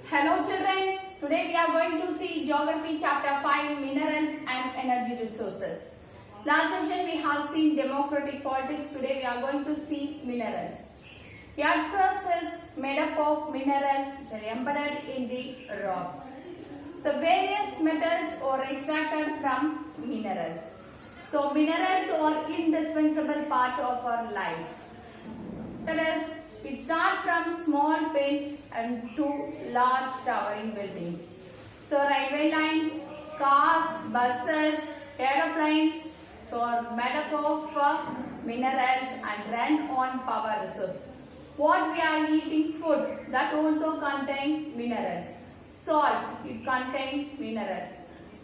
Hello children, today we are going to see Geography chapter 5 Minerals and Energy Resources. Last session we have seen democratic politics, today we are going to see minerals. The earth crust is made up of minerals that are embedded in the rocks. So various metals are extracted from minerals. So minerals are indispensable part of our life. That is, it starts from small pin and to large towering buildings. So railway lines, cars, buses, aeroplanes are made up of minerals and run on power resource. What we are eating, food, that also contain minerals. Salt, it contains minerals.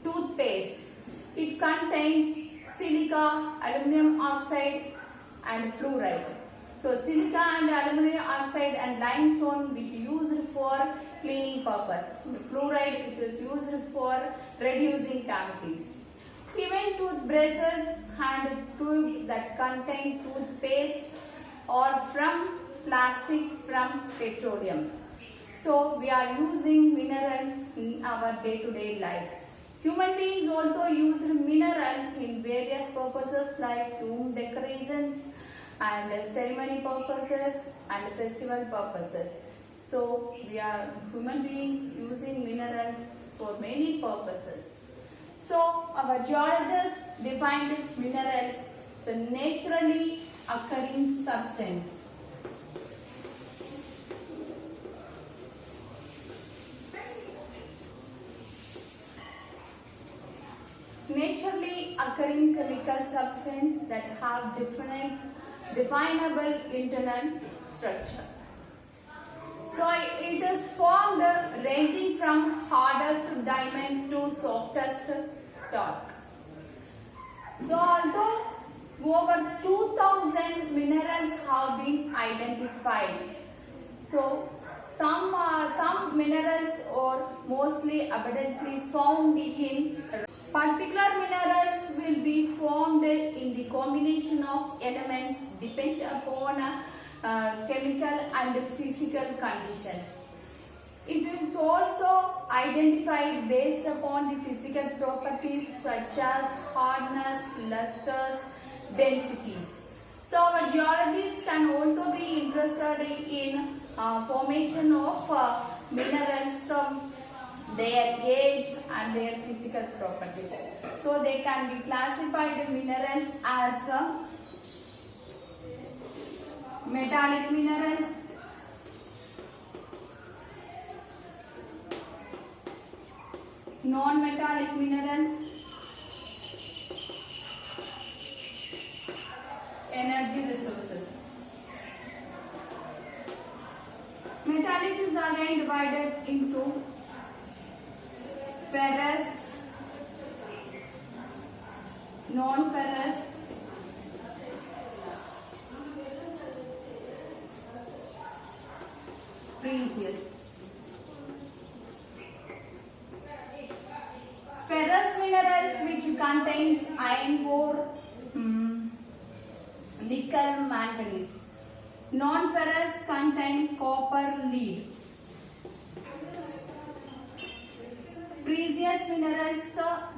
Toothpaste, it contains silica, aluminum oxide and fluoride. So silica and aluminum oxide and limestone which is used for cleaning purpose. Fluoride which is used for reducing cavities. Even toothbrushes and tube that contain toothpaste or from plastics from petroleum. So we are using minerals in our day-to-day life. Human beings also use minerals in various purposes like tomb decorations and ceremony purposes and festival purposes. So we are human beings using minerals for many purposes. So our geologists defined minerals so naturally occurring substance. Naturally occurring chemical substance that have different definable internal structure. So it is formed ranging from hardest diamond to softest rock. So although over 2000 minerals have been identified, so some minerals are mostly abundantly found in particular minerals will be formed in the combination of elements depend upon chemical and physical conditions. It is also identified based upon the physical properties such as hardness, lusters, densities. So our geologists can also be interested in formation of minerals, their age and their physical properties. So they can be classified minerals as metallic minerals, non-metallic minerals, energy resources. Metallics is again divided into ferrous, non-ferrous, precious. Ferrous minerals which contains iron ore, nickel, manganese. Non-ferrous contain copper, lead. Precious minerals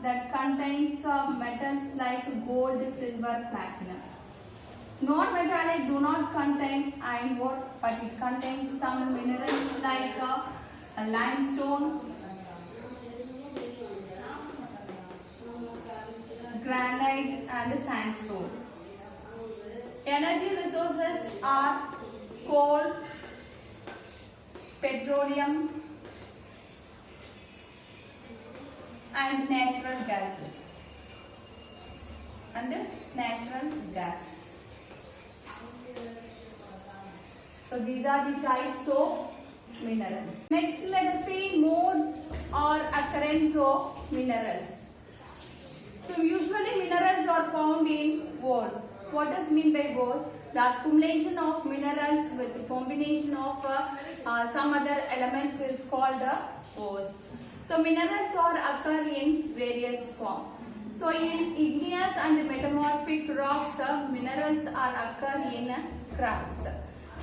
that contains metals like gold, silver, platinum. Non-metallic do not contain iron ore, but it contains some minerals like limestone, granite and sandstone. Energy resources are coal, petroleum and natural gases. And natural gas. So these are the types of minerals. Next let us see modes or occurrence of minerals. So usually minerals are found in ores. What does mean by ores? The accumulation of minerals with the combination of some other elements is called ores. So minerals are occur in various forms. So in igneous and metamorphic rocks, minerals are occur in cracks.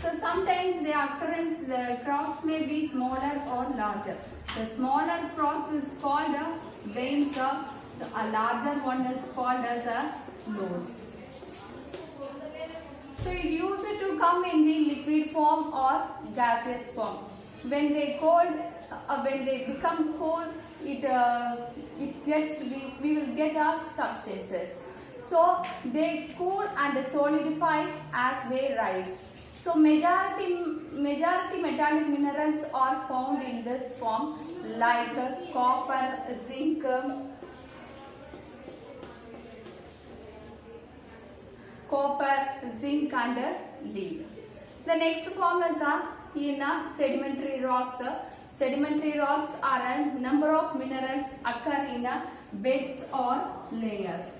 So sometimes the occurrence, the crocks may be smaller or larger. The smaller crocks is called veins, a larger one is called as a lodes. So it used to come in the liquid form or gaseous form. When they become cold, we will get our substances. So they cool and solidify as they rise. So majority metallic minerals are found in this form, like copper, zinc, and lead. The next form is in sedimentary rocks. Sedimentary rocks are a number of minerals occur in beds or layers.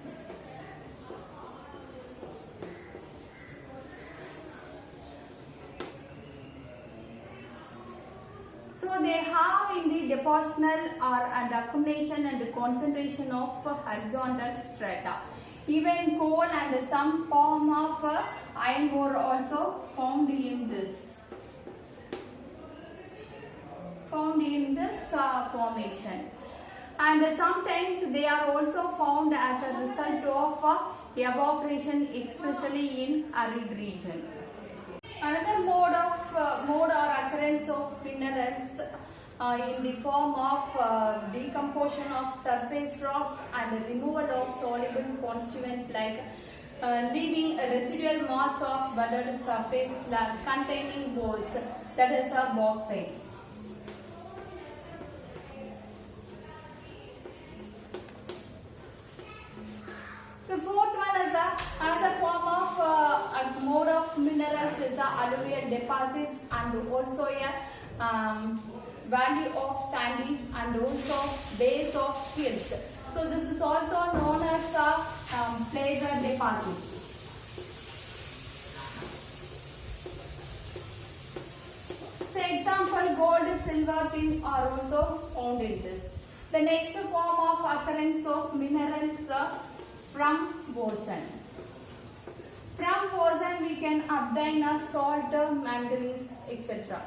So they have in the depositional and accumulation and concentration of horizontal strata. Even coal and some form of iron ore also found in this formation. And sometimes they are also found as a result of evaporation, especially in arid region. Another mode or occurrence of minerals in the form of decomposition of surface rocks and removal of soluble constituent, like leaving a residual mass of weathered surface containing holes, that is a bauxite. The fourth one is another form of mode of minerals is alluvial deposits, and also a valley of sands and also base of hills. So this is also known as placer deposits. So example, gold, silver, tin are also found in this. The next form of occurrence of minerals from ocean. From ocean we can obtain a salt, manganese, etc.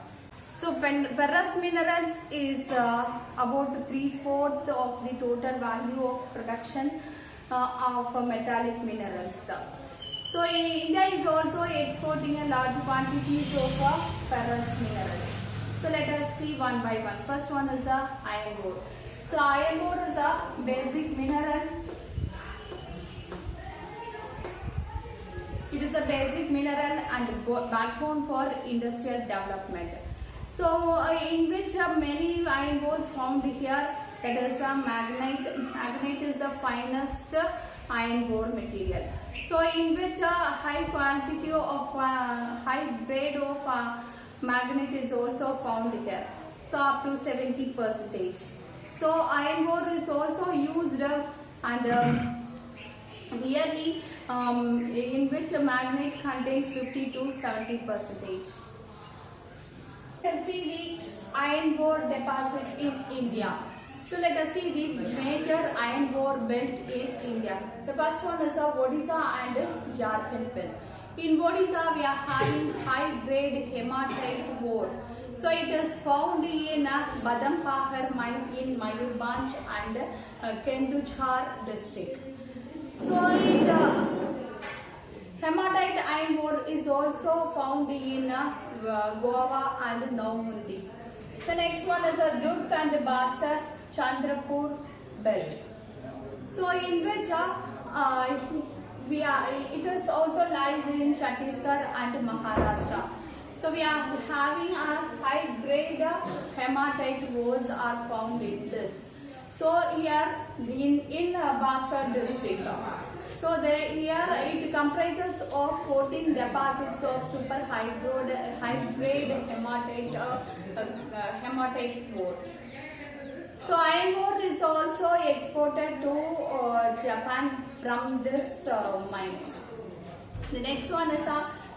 So ferrous minerals is about 3/4 of the total value of production of metallic minerals. So India is also exporting a large quantities of ferrous minerals. So let us see one by one. First one is iron ore. So iron ore is a basic mineral. It is a basic mineral and backbone for industrial development. So in which many iron ores found here, that is magnetite. Magnetite is the finest iron ore material. So in which a high quantity of high grade of magnetite is also found here. So up to 70%. So iron ore is also used and yearly in which a magnet contains 50 to 70%. Let us see the iron ore deposit in India. So let us see the major iron ore belt in India. The first one is Odisha and Jharkhand belt. In Odisha we are having high grade hematite ore. So it is found in Badampahar mine in Mayurbhanj and Kendujhar district. So hematite iron ore is also found in Goa and Navmundi. The next one is Durg and Bastar Chandrapur belt. So in which it is also lies in Chhattisgarh and Maharashtra. So we are having a high grade hematite ores are found in this. So here in Bastar district. So here it comprises of 14 deposits of super high grade hematite ore. So iron ore is also exported to Japan from this mines. The next one is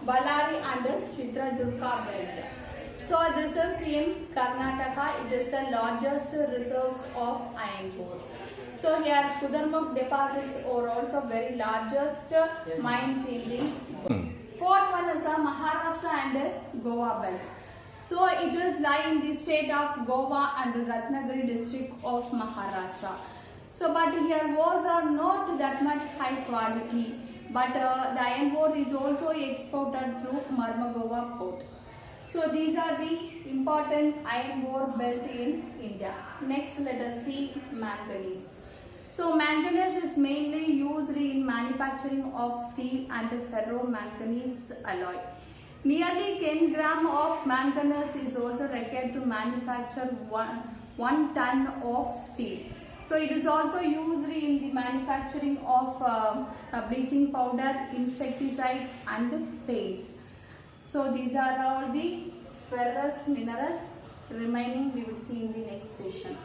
Ballari and Chitradurga belt. So this is in Karnataka. It is the largest reserves of iron ore. So here Kudarmukh deposits are also very largest mines in the world. Fourth one is Maharashtra and Goa belt. So it is lie in the state of Goa and Ratnagiri district of Maharashtra. So but here was not that much high quality, but the iron ore is also exported through Mormugao port. So these are the important iron ore belt in India. Next let us see manganese. So manganese is mainly used in manufacturing of steel and ferromanganese alloy. Nearly 10 gram of manganese is also required to manufacture 1 ton of steel. So it is also used in the manufacturing of bleaching powder, insecticides and paints. So these are all the ferrous minerals. Remaining we will see in the next session.